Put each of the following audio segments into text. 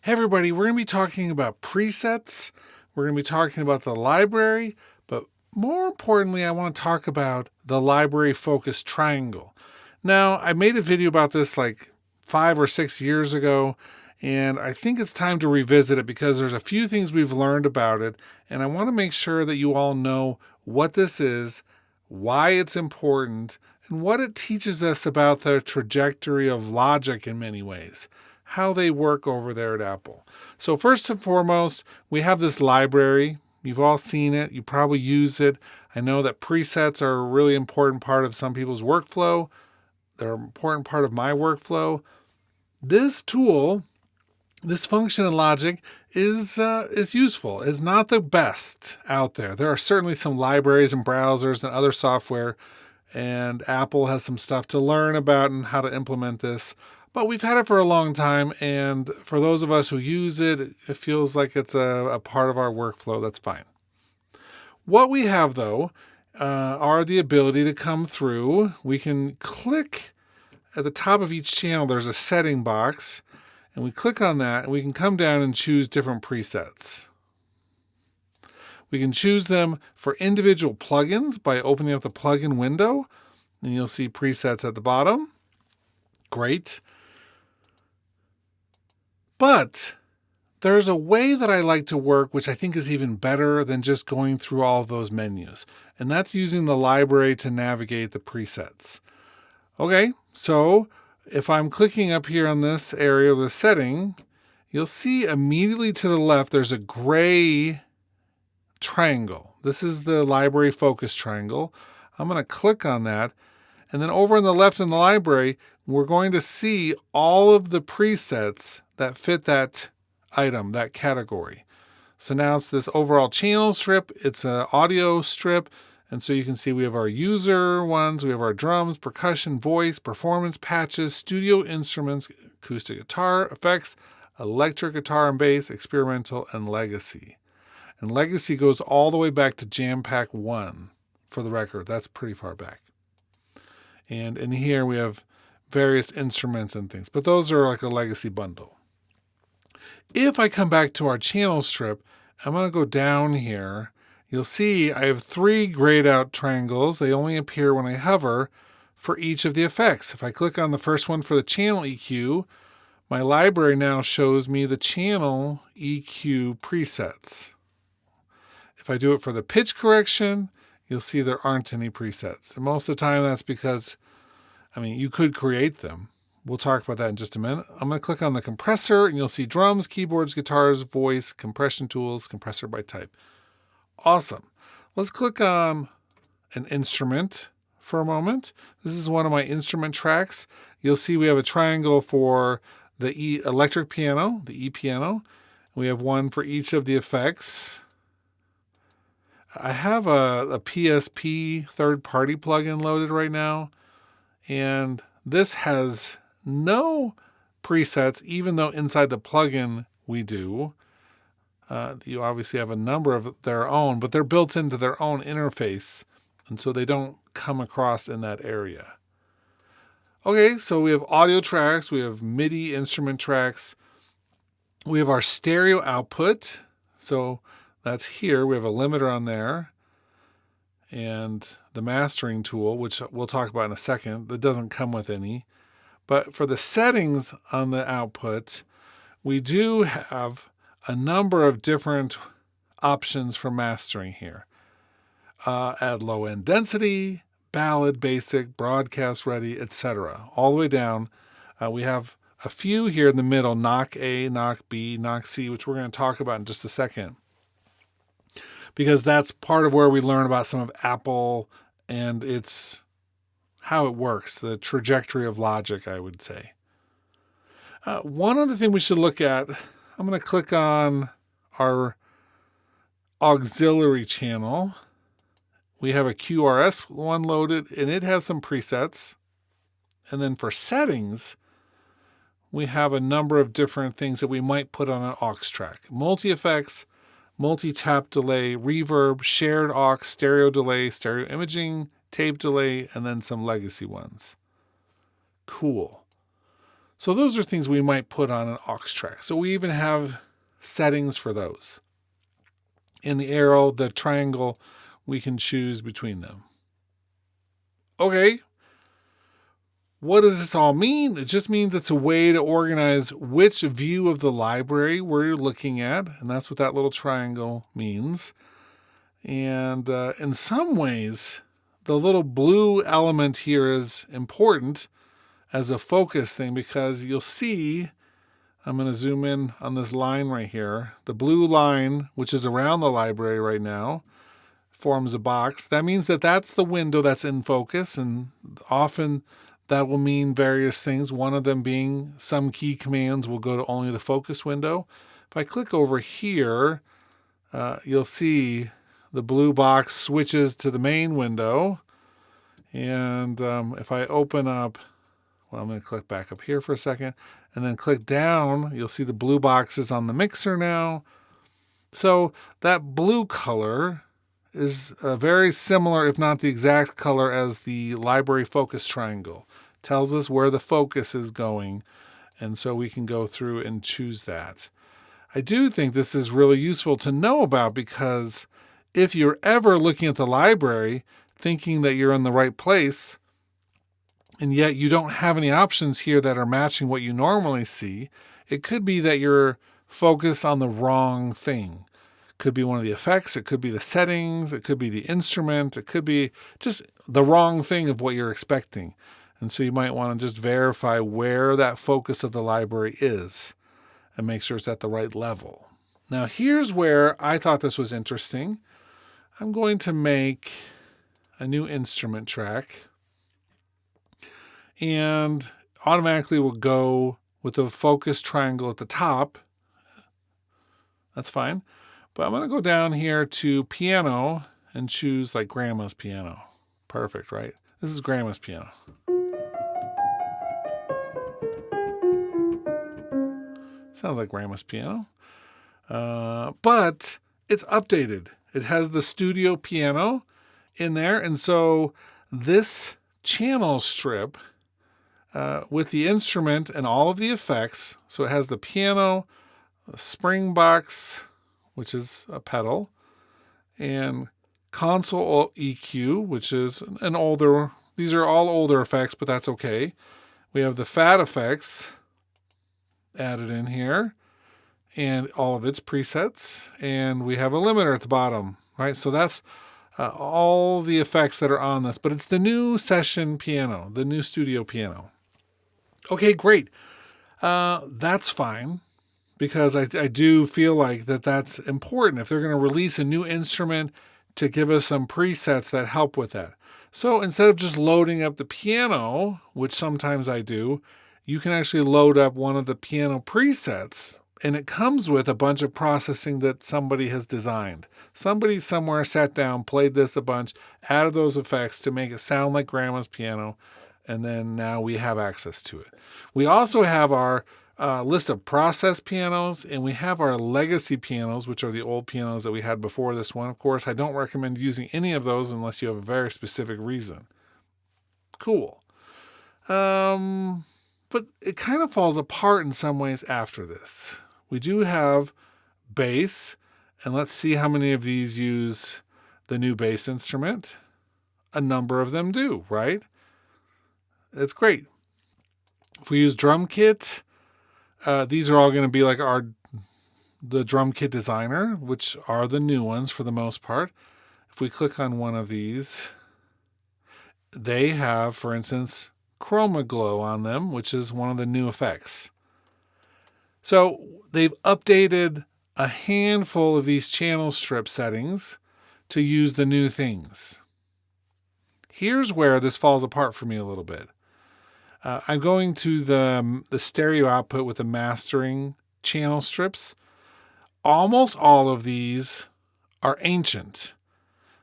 Hey everybody, we're going to be talking about presets. We're going to be talking about the library, but more importantly, I want to talk about the library focus triangle. Now, I made a video about this like 5 or 6 years ago, and I think it's time to revisit it because there's a few things we've learned about it, and I want to make sure that you all know what this is, why it's important, and what it teaches us about the trajectory of logic in many ways, how they work over there at Apple. So first and foremost, we have this library. You've all seen it. You probably use it. I know that presets are a really important part of some people's workflow. They're an important part of my workflow. This tool, this function in Logic is useful. It's not the best out there. There are certainly some libraries and browsers and other software, and Apple has some stuff to learn about and how to implement this. But we've had it for a long time, and for those of us who use it, it feels like it's a part of our workflow. That's fine. What we have, though, are the ability to come through. We can click at the top of each channel. There's a setting box, and we click on that, and we can come down and choose different presets. We can choose them for individual plugins by opening up the plugin window, and you'll see presets at the bottom. Great. But there's a way that I like to work, which I think is even better than just going through all of those menus, and that's using the library to navigate the presets. Okay, so if I'm clicking up here on this area of the setting, you'll see immediately to the left there's a gray triangle. This is the library focus triangle. I'm going to click on that. And then over on the left in the library, we're going to see all of the presets that fit that item, that category. So now it's this overall channel strip. It's an audio strip. And so you can see we have our user ones. We have our drums, percussion, voice, performance, patches, studio instruments, acoustic guitar, effects, electric guitar and bass, experimental, and legacy. And legacy goes all the way back to Jam Pack 1, for the record. That's pretty far back. And in here we have various instruments and things, but those are like a legacy bundle. If I come back to our channel strip, I'm going to go down here. You'll see I have 3 grayed out triangles. They only appear when I hover for each of the effects. If I click on the first one for the channel EQ, my library now shows me the channel EQ presets. If I do it for the pitch correction, you'll see there aren't any presets. And most of the time that's because, you could create them. We'll talk about that in just a minute. I'm going to click on the compressor, and you'll see drums, keyboards, guitars, voice, compression tools, compressor by type. Awesome. Let's click on an instrument for a moment. This is one of my instrument tracks. You'll see we have a triangle for the electric piano, the E piano. We have one for each of the effects. I have a PSP third-party plugin loaded right now, and this has no presets, even though inside the plugin we do. You obviously have a number of their own, but they're built into their own interface, and so they don't come across in that area. Okay, so we have audio tracks, we have MIDI instrument tracks, we have our stereo output, so that's here. We have a limiter on there, and the mastering tool, which we'll talk about in a second, that doesn't come with any. But for the settings on the output, we do have a number of different options for mastering here. Add low-end density, ballad, basic, broadcast ready, etc. All the way down. We have a few here in the middle, knock A, knock B, knock C, which we're going to talk about in just a second, because that's part of where we learn about some of Apple and it's how it works, the trajectory of logic, I would say. One other thing we should look at, I'm going to click on our auxiliary channel. We have a QRS one loaded, and it has some presets. And then for settings, we have a number of different things that we might put on an aux track. Multi-effects, multi-tap delay, reverb, shared aux, stereo delay, stereo imaging, tape delay, and then some legacy ones. Cool. So those are things we might put on an aux track. So we even have settings for those. In the arrow, the triangle, we can choose between them. Okay. What does this all mean? It just means it's a way to organize which view of the library we're looking at, and that's what that little triangle means. And in some ways, the little blue element here is important as a focus thing, because you'll see, I'm going to zoom in on this line right here. The blue line, which is around the library right now, forms a box. That means that that's the window that's in focus, and often that will mean various things. One of them being some key commands will go to only the focus window. If I click over here, you'll see the blue box switches to the main window. And if I open up, well, I'm going to click back up here for a second, and then click down, you'll see the blue box is on the mixer now. So that blue color is very similar, if not the exact color, as the library focus triangle. Tells us where the focus is going, and so we can go through and choose that. I do think this is really useful to know about, because if you're ever looking at the library thinking that you're in the right place, and yet you don't have any options here that are matching what you normally see, it could be that you're focused on the wrong thing. It could be one of the effects, it could be the settings, it could be the instrument, it could be just the wrong thing of what you're expecting. And so you might want to just verify where that focus of the library is and make sure it's at the right level. Now, here's where I thought this was interesting. I'm going to make a new instrument track, and automatically will go with the focus triangle at the top. That's fine. But I'm going to go down here to piano and choose like Grandma's piano. Perfect, right? This is Grandma's piano. Sounds like Grandma's piano. But it's updated. It has the studio piano in there. And so this channel strip with the instrument and all of the effects, so it has the piano, a spring box, which is a pedal, and console EQ, which is an older, these are all older effects, but that's okay. We have the fat effects added in here, and all of its presets, and we have a limiter at the bottom, right? So that's all the effects that are on this, but it's the new session piano, the new studio piano. Okay, great. That's fine, because I do feel like that's important if they're going to release a new instrument to give us some presets that help with that. So instead of just loading up the piano, which sometimes I do, you can actually load up one of the piano presets, and it comes with a bunch of processing that somebody has designed. Somebody somewhere sat down, played this a bunch, added those effects to make it sound like Grandma's piano, and then now we have access to it. We also have our list of process pianos, and we have our legacy pianos, which are the old pianos that we had before this one. Of course, I don't recommend using any of those unless you have a very specific reason. Cool. But it kind of falls apart in some ways after this. We do have bass, and let's see how many of these use the new bass instrument. A number of them do, right? It's great. If we use drum kit, these are all going to be like the drum kit designer, which are the new ones for the most part. If we click on one of these, they have, for instance, Chroma Glow on them, which is one of the new effects. So they've updated a handful of these channel strip settings to use the new things. Here's where this falls apart for me a little bit. I'm going to the stereo output with the mastering channel strips. Almost all of these are ancient.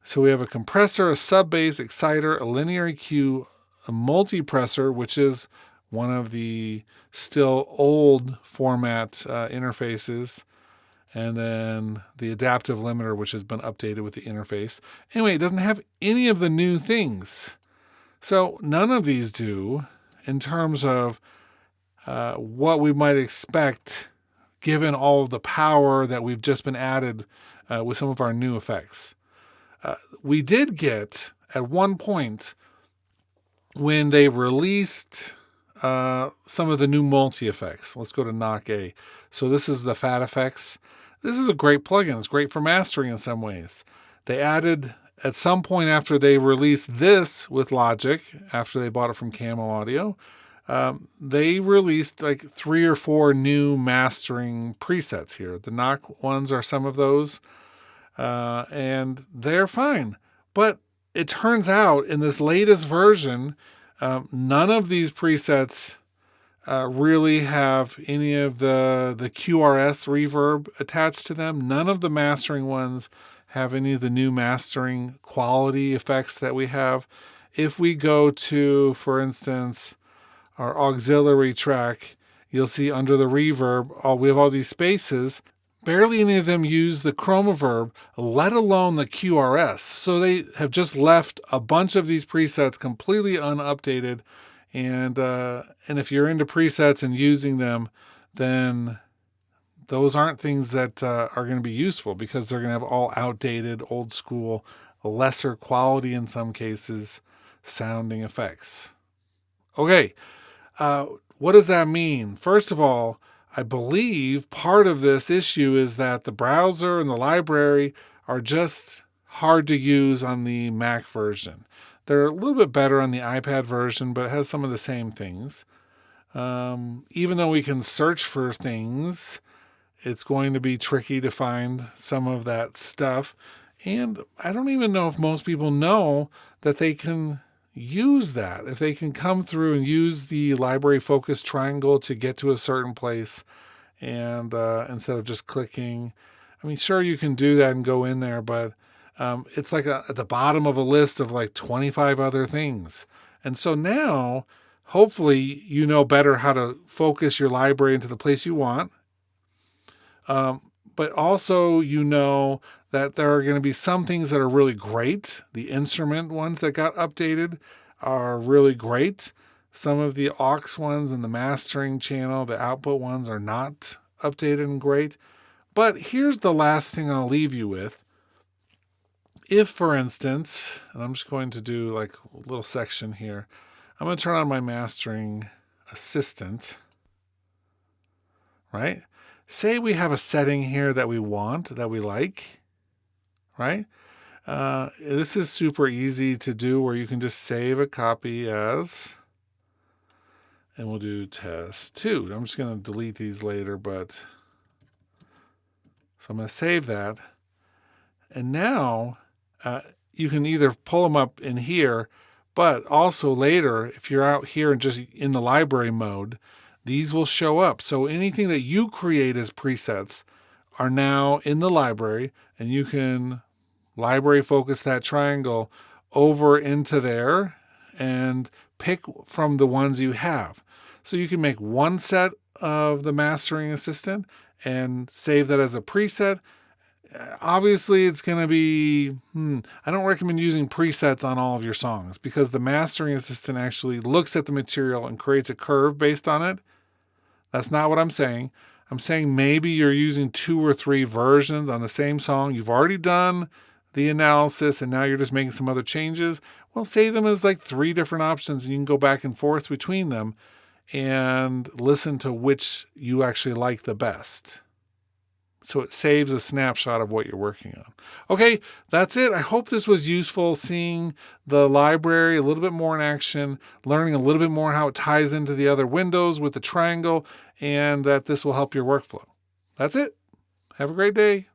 So we have a compressor, a sub-bass, exciter, a linear EQ, a multipressor, which is one of the still old format interfaces, and then the adaptive limiter, which has been updated with the interface. Anyway, it doesn't have any of the new things. So none of these do in terms of what we might expect given all of the power that we've just been added with some of our new effects. We did get, at one point, when they released some of the new multi-effects. Let's go to Knock A. So this is the Fat Effects. This is a great plugin. It's great for mastering in some ways. They added, at some point after they released this with Logic, after they bought it from Camel Audio, they released like 3 or 4 new mastering presets here. The Knock ones are some of those, and they're fine. But it turns out in this latest version, none of these presets really have any of the QRS reverb attached to them. None of the mastering ones have any of the new mastering quality effects that we have. If we go to, for instance, our auxiliary track, you'll see under the reverb, we have all these spaces. Barely any of them use the chromaverb, let alone the QRS. So they have just left a bunch of these presets completely unupdated. And if you're into presets and using them, then those aren't things that are going to be useful, because they're going to have all outdated, old school, lesser quality in some cases, sounding effects. Okay, what does that mean? First of all, I believe part of this issue is that the browser and the library are just hard to use on the Mac version. They're a little bit better on the iPad version, but it has some of the same things. Even though we can search for things, it's going to be tricky to find some of that stuff. And I don't even know if most people know that they can use that. If they can come through and use the library focus triangle to get to a certain place, and instead of just clicking, I mean, sure, you can do that and go in there, but it's like at the bottom of a list of like 25 other things. And so now, hopefully, you know better how to focus your library into the place you want. But also, you know that there are going to be some things that are really great. The instrument ones that got updated are really great. Some of the aux ones and the mastering channel, the output ones, are not updated and great. But here's the last thing I'll leave you with. If, for instance, and I'm just going to do like a little section here, I'm going to turn on my mastering assistant, right? Say we have a setting here that we want, that we like, right? This is super easy to do, where you can just save a copy as, and we'll do test 2. I'm just going to delete these later, so I'm going to save that. And now you can either pull them up in here, but also later, if you're out here and just in the library mode, these will show up. So anything that you create as presets are now in the library, and you can library focus that triangle over into there and pick from the ones you have. So you can make one set of the mastering assistant and save that as a preset. Obviously, it's going to be, I don't recommend using presets on all of your songs, because the mastering assistant actually looks at the material and creates a curve based on it. That's not what I'm saying. I'm saying maybe you're using 2 or 3 versions on the same song. You've already done the analysis, and now you're just making some other changes. Well, save them as like 3 different options, and you can go back and forth between them and listen to which you actually like the best. So it saves a snapshot of what you're working on. Okay, that's it. I hope this was useful, seeing the library a little bit more in action, learning a little bit more how it ties into the other windows with the triangle, and that this will help your workflow. That's it. Have a great day.